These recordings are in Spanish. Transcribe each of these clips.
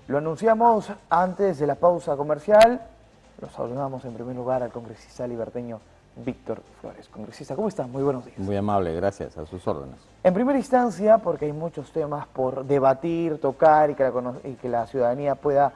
Lo anunciamos antes de la pausa comercial. Los saludamos en primer lugar al congresista liberteño Víctor Flores. Congresista, ¿cómo estás? Muy buenos días. Muy amable, gracias, a sus órdenes. En primera instancia, porque hay muchos temas por debatir, tocar y que la ciudadanía pueda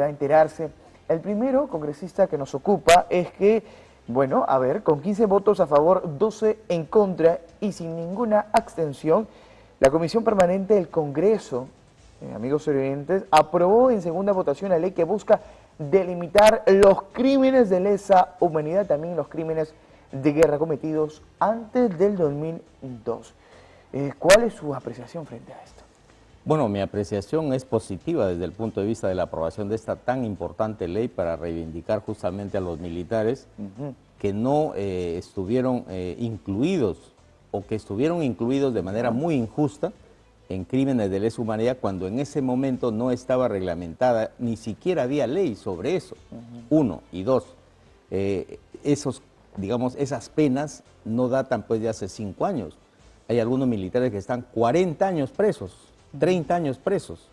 enterarse. El primero, congresista, que nos ocupa es que, bueno, a ver, con 15 votos a favor, 12 en contra y sin ninguna abstención, la Comisión Permanente del Congreso, amigos televidentes, aprobó en segunda votación la ley que busca delimitar los crímenes de lesa humanidad, también los crímenes de guerra cometidos antes del 2002. ¿Cuál es su apreciación frente a esto? Bueno, mi apreciación es positiva desde el punto de vista de la aprobación de esta tan importante ley para reivindicar justamente a los militares que no estuvieron incluidos o que estuvieron incluidos de manera muy injusta en crímenes de lesa humanidad cuando en ese momento no estaba reglamentada, ni siquiera había ley sobre eso. Uno, y dos, esas penas no datan pues de hace 5 años. Hay algunos militares que están 40 años presos, 30 años presos,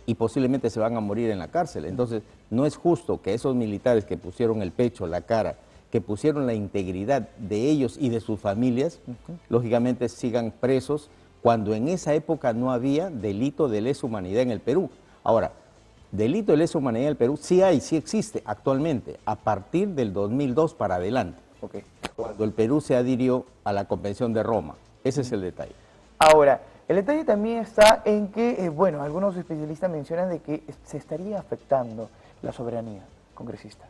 y posiblemente se van a morir en la cárcel. Entonces, no es justo que esos militares que pusieron el pecho, la cara, que pusieron la integridad de ellos y de sus familias, lógicamente sigan presos, cuando en esa época no había delito de lesa humanidad en el Perú. Ahora, delito de lesa humanidad en el Perú sí existe actualmente, a partir del 2002 para adelante, cuando el Perú se adhirió a la Convención de Roma. Ese es el detalle. Ahora, el detalle también está en que, bueno, algunos especialistas mencionan de que se estaría afectando la soberanía, congresista.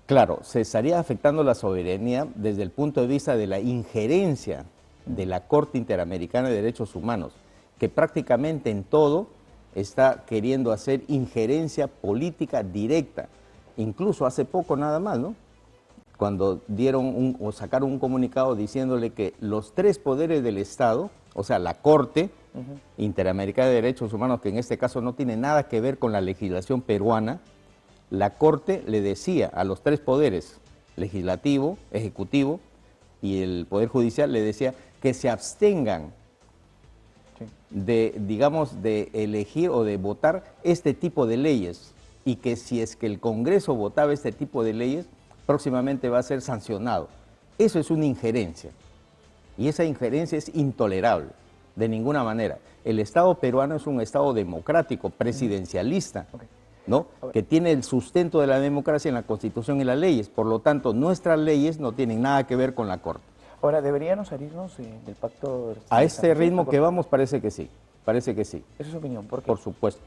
Claro, se estaría afectando la soberanía desde el punto de vista de la injerencia de la Corte Interamericana de Derechos Humanos, que prácticamente en todo está queriendo hacer injerencia política directa. Incluso hace poco nada más, ¿no?, cuando sacaron un comunicado diciéndole que los 3 poderes del Estado, o sea, la Corte Interamericana de Derechos Humanos, que en este caso no tiene nada que ver con la legislación peruana, la Corte le decía a los 3 poderes, legislativo, ejecutivo y el Poder Judicial, le decía que se abstengan de elegir o de votar este tipo de leyes, y que si es que el Congreso votaba este tipo de leyes, próximamente va a ser sancionado. Eso es una injerencia, y esa injerencia es intolerable, de ninguna manera. El Estado peruano es un Estado democrático, presidencialista, ¿no?, que tiene el sustento de la democracia en la Constitución y las leyes. Por lo tanto, nuestras leyes no tienen nada que ver con la Corte. Ahora, ¿deberíamos salirnos del pacto? A este ritmo que vamos parece que sí, parece que sí. Esa es su opinión, ¿por qué? Por supuesto,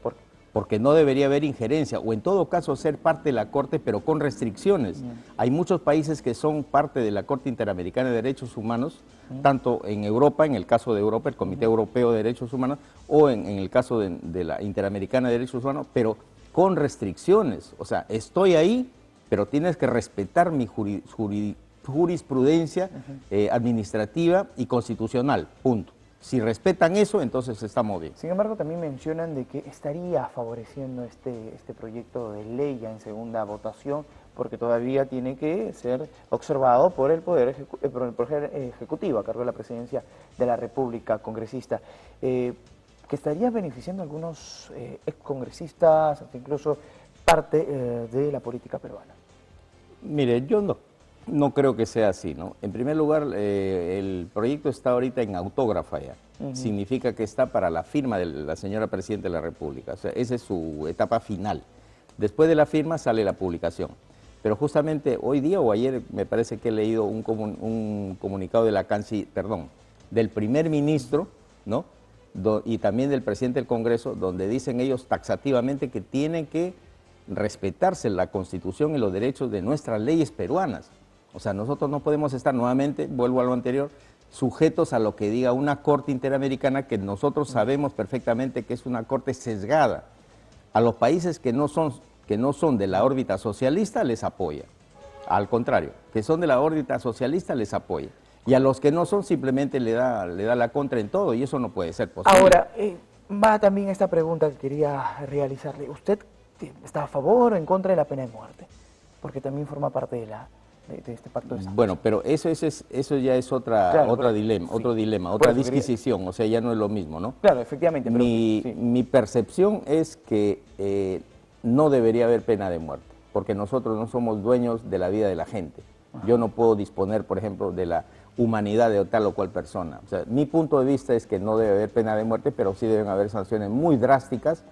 porque no debería haber injerencia, o en todo caso ser parte de la Corte, pero con restricciones. Hay muchos países que son parte de la Corte Interamericana de Derechos Humanos, tanto en Europa, en el caso de Europa, el Comité Europeo de Derechos Humanos, o en el caso de la Interamericana de Derechos Humanos, pero con restricciones. O sea, estoy ahí, pero tienes que respetar mi jurisprudencia administrativa y constitucional, punto. Si respetan eso, entonces estamos bien. Sin embargo, también mencionan de que estaría favoreciendo este proyecto de ley ya en segunda votación, porque todavía tiene que ser observado por el Poder Ejecutivo, a cargo de la Presidencia de la República, congresista, que estaría beneficiando a algunos excongresistas, hasta incluso parte de la política peruana. Mire, yo no creo que sea así, ¿no? En primer lugar, el proyecto está ahorita en autógrafa ya. Significa que está para la firma de la señora Presidenta de la República. O sea, esa es su etapa final. Después de la firma sale la publicación. Pero justamente hoy día o ayer me parece que he leído un comunicado de del primer ministro, ¿no?, y también del presidente del Congreso, donde dicen ellos taxativamente que tienen que respetarse la Constitución y los derechos de nuestras leyes peruanas. O sea, nosotros no podemos estar, nuevamente, vuelvo a lo anterior, sujetos a lo que diga una Corte Interamericana que nosotros sabemos perfectamente que es una Corte sesgada. A los países que no son de la órbita socialista les apoya. Al contrario, que son de la órbita socialista les apoya. Y a los que no son simplemente le da la contra en todo, y eso no puede ser posible. Ahora, va también esta pregunta que quería realizarle. ¿Usted está a favor o en contra de la pena de muerte? Porque también forma parte de este pacto de San José. Bueno, pero eso ya es Claro, otro dilema, Por otra eso quería- disquisición, o sea, ya no es lo mismo, ¿no? Claro, efectivamente, pero sí. Mi percepción es que no debería haber pena de muerte, porque nosotros no somos dueños de la vida de la gente. Yo no puedo disponer, por ejemplo, de la humanidad de tal o cual persona. O sea, mi punto de vista es que no debe haber pena de muerte, pero sí deben haber sanciones muy drásticas,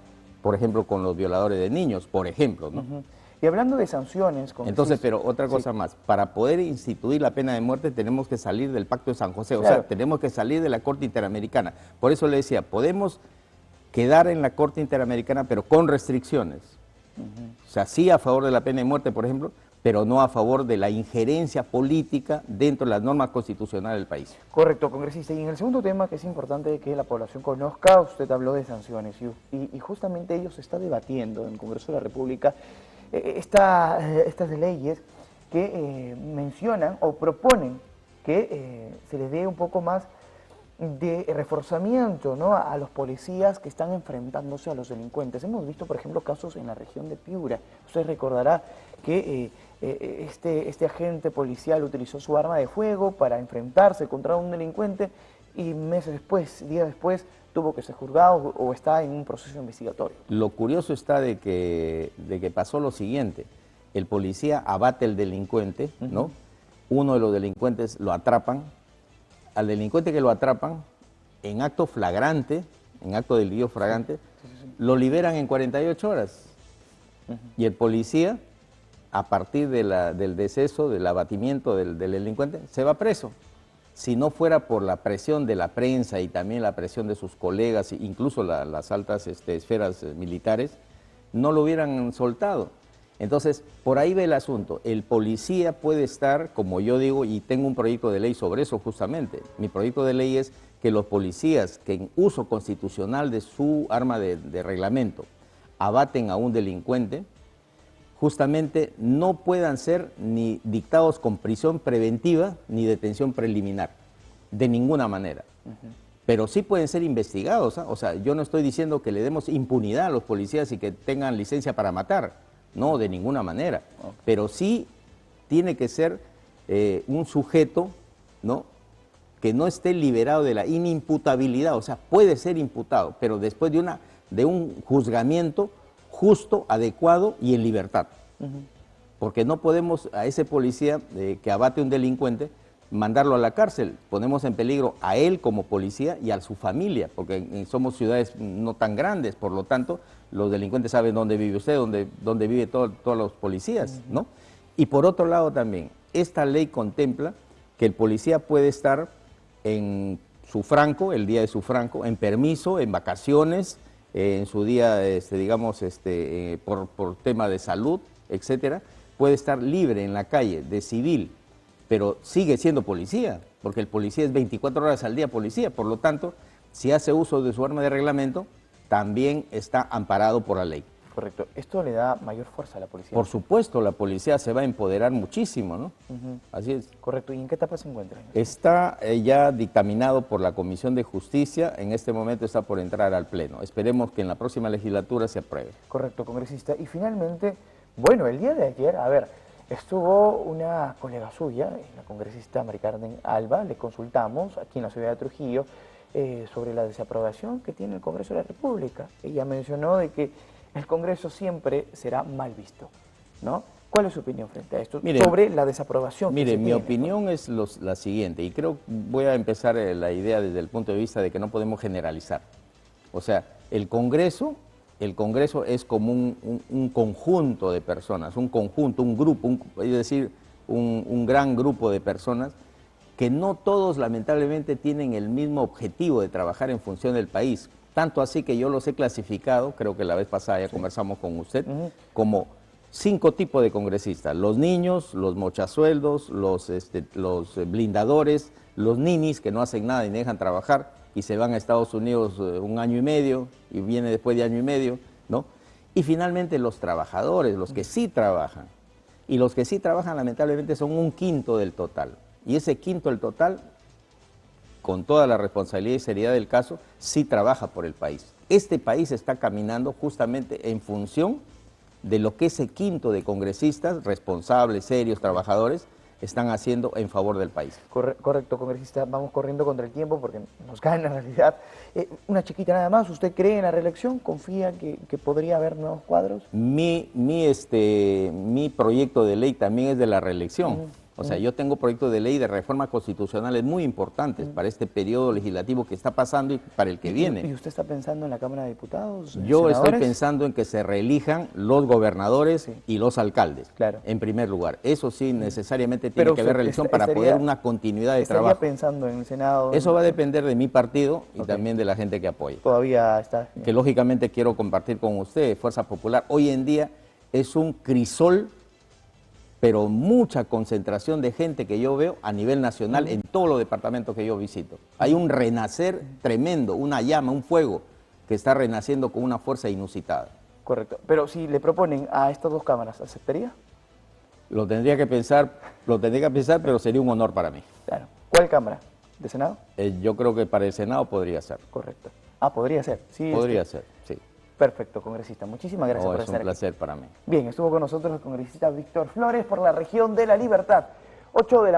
por ejemplo, con los violadores de niños, por ejemplo, ¿no? Ujú. Y hablando de sanciones, Entonces, pero otra sí, cosa más, para poder instituir la pena de muerte tenemos que salir del Pacto de San José, o Claro. sea, tenemos que salir de la Corte Interamericana. Por eso le decía, podemos quedar en la Corte Interamericana, pero con restricciones. O sea, sí a favor de la pena de muerte, por ejemplo, pero no a favor de la injerencia política dentro de las normas constitucionales del país. correcto, congresista. Y en el segundo tema, que es importante que la población conozca, usted habló de sanciones y justamente ello se está debatiendo en el Congreso de la República estas leyes que mencionan o proponen que se les dé un poco más de reforzamiento, ¿no?, a los policías que están enfrentándose a los delincuentes. Hemos visto, por ejemplo, casos en la región de Piura. Usted recordará que este agente policial utilizó su arma de fuego para enfrentarse contra un delincuente y meses después, días después, tuvo que ser juzgado o está en un proceso investigatorio. Lo curioso está de que pasó lo siguiente, el policía abate al delincuente, ¿no? Uno de los delincuentes lo atrapan, al delincuente que lo atrapan, en acto flagrante, en acto de delito flagrante, lo liberan en 48 horas. Y el policía, a partir del deceso, del abatimiento del delincuente, se va preso. Si no fuera por la presión de la prensa y también la presión de sus colegas, incluso las altas esferas militares, no lo hubieran soltado. Entonces, por ahí ve el asunto. El policía puede estar, como yo digo, y tengo un proyecto de ley sobre eso justamente. Mi proyecto de ley es que los policías que en uso constitucional de su arma de reglamento abaten a un delincuente, justamente no puedan ser ni dictados con prisión preventiva ni detención preliminar, de ninguna manera. Pero sí pueden ser investigados, ¿eh? O sea, yo no estoy diciendo que le demos impunidad a los policías y que tengan licencia para matar, no, de ninguna manera. Pero sí tiene que ser un sujeto, ¿no?, que no esté liberado de la inimputabilidad, o sea, puede ser imputado, pero después de un juzgamiento justo, adecuado y en libertad. Porque no podemos a ese policía que abate un delincuente mandarlo a la cárcel. Ponemos en peligro a él como policía y a su familia, porque somos ciudades no tan grandes, por lo tanto, los delincuentes saben dónde vive usted, dónde vive todos los policías, ¿no? Y por otro lado también, esta ley contempla que el policía puede estar en su franco, el día de su franco, en permiso, en vacaciones, en su día, digamos, por tema de salud, etcétera, puede estar libre en la calle, de civil, pero sigue siendo policía, porque el policía es 24 horas al día policía, por lo tanto, si hace uso de su arma de reglamento, también está amparado por la ley. Correcto. ¿Esto le da mayor fuerza a la policía? Por supuesto, la policía se va a empoderar muchísimo, ¿no? Así es. Correcto. ¿Y en qué etapa se encuentra? Está ya dictaminado por la Comisión de Justicia, en este momento está por entrar al Pleno. Esperemos que en la próxima legislatura se apruebe. Correcto, congresista. Y finalmente, bueno, el día de ayer, estuvo una colega suya, la congresista Mari Carmen Alba, le consultamos aquí en la ciudad de Trujillo sobre la desaprobación que tiene el Congreso de la República. Ella mencionó de que el Congreso siempre será mal visto, ¿no? ¿Cuál es su opinión frente a esto? Mire, sobre la desaprobación que se mi tiene, opinión es la siguiente, y creo voy a empezar la idea desde el punto de vista de que no podemos generalizar. O sea, el Congreso es como un conjunto de personas, un conjunto, un grupo, es decir, un gran grupo de personas que no todos lamentablemente tienen el mismo objetivo de trabajar en función del país. Tanto así que yo los he clasificado, creo que la vez pasada ya conversamos con usted, como 5 tipos de congresistas: los niños, los mochasueldos, los blindadores, los ninis que no hacen nada y dejan trabajar y se van a Estados Unidos 1 año y medio y viene después de 1 año y medio, ¿no? Y finalmente los trabajadores, los que sí trabajan. Y los que sí trabajan lamentablemente son 1/5 del total. Y ese 1/5 del total, con toda la responsabilidad y seriedad del caso, sí trabaja por el país. Este país está caminando justamente en función de lo que ese 1/5 de congresistas, responsables, serios, trabajadores, están haciendo en favor del país. Correcto, congresista. Vamos corriendo contra el tiempo porque nos cae en la realidad. Una chiquita nada más. ¿Usted cree en la reelección? ¿Confía que podría haber nuevos cuadros? Mi proyecto de ley también es de la reelección. O sea, yo tengo proyectos de ley de reformas constitucionales muy importantes para este periodo legislativo que está pasando y para el que viene. ¿Y usted está pensando en la Cámara de Diputados? Yo senadores? estoy pensando en que se reelijan los gobernadores y los alcaldes, claro, en primer lugar. Eso sí, necesariamente tiene pero que haber reelección para poder una continuidad de trabajo. ¿Estaría pensando en el Senado? Eso va a depender de mi partido y también de la gente que apoye. Todavía está. Que lógicamente quiero compartir con usted, Fuerza Popular. Hoy en día es un crisol, pero mucha concentración de gente que yo veo a nivel nacional en todos los departamentos que yo visito. Hay un renacer tremendo, una llama, un fuego que está renaciendo con una fuerza inusitada. Correcto. Pero si le proponen a estas dos cámaras, ¿aceptaría? Lo tendría que pensar, pero sería un honor para mí. Claro. ¿Cuál cámara? ¿De Senado? Yo creo que para el Senado podría ser. Correcto. Podría ser. Sí, podría ser, sí. Perfecto, congresista. Muchísimas gracias por estar aquí. Es un placer para mí. Bien, estuvo con nosotros el congresista Víctor Flores por la región de La Libertad. 8 de la mañana.